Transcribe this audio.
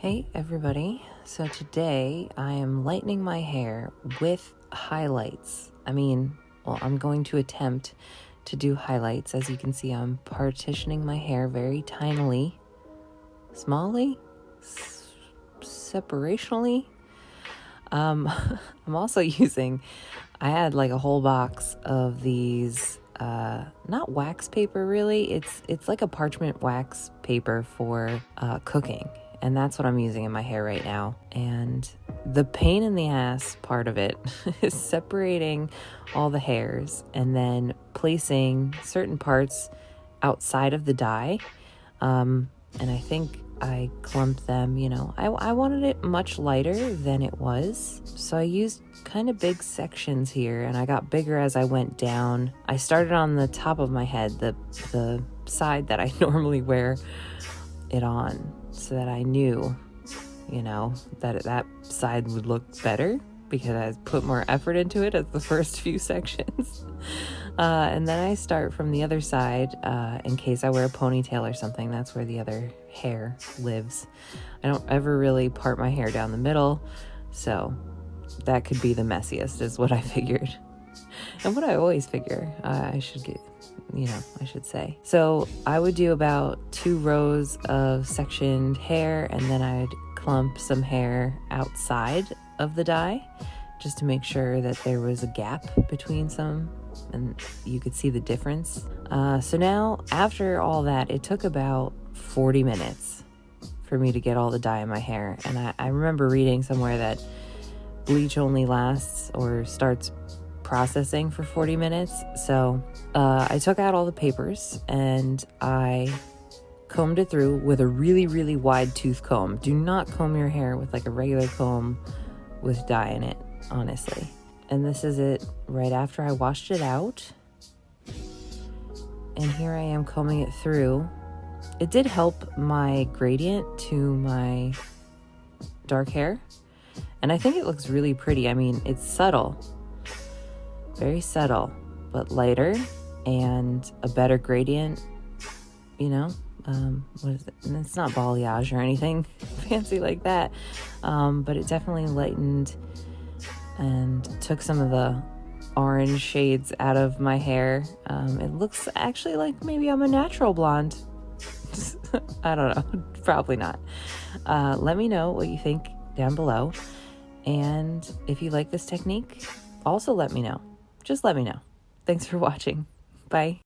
Hey everybody, so today I am lightening my hair with highlights. I'm going to attempt to do highlights. As you can see, I'm partitioning my hair very tinily, separationally. I'm also I had like a whole box of these, not wax paper really, it's like a parchment wax paper for cooking. And that's what I'm using in my hair right now. And the pain in the ass part of it is separating all the hairs and then placing certain parts outside of the dye. And I think I clumped them, I wanted it much lighter than it was. So I used kind of big sections here, and I got bigger as I went down. I started on the top of my head, the side that I normally wear it on, so that I knew, that side would look better because I put more effort into it as the first few sections. And then I start from the other side in case I wear a ponytail or something. That's where the other hair lives. I don't ever really part my hair down the middle, so that could be the messiest is what I figured. And what I always figure I should say. So I would do about 2 rows of sectioned hair, and then I'd clump some hair outside of the dye just to make sure that there was a gap between some and you could see the difference. So now after all that, it took about 40 minutes for me to get all the dye in my hair. And I remember reading somewhere that bleach only lasts or starts processing for 40 minutes. So I took out all the papers and I combed it through with a really, really wide tooth comb. Do not comb your hair with like a regular comb with dye in it, honestly. And this is it right after I washed it out. And here I am combing it through. It did help my gradient to my dark hair. And I think it looks really pretty. It's subtle. Very subtle, but lighter and a better gradient, what is it? And it's not balayage or anything fancy like that, but it definitely lightened and took some of the orange shades out of my hair. It looks actually like maybe I'm a natural blonde. I don't know, probably not. Let me know what you think down below, and if you like this technique, also let me know. Just let me know. Thanks for watching. Bye.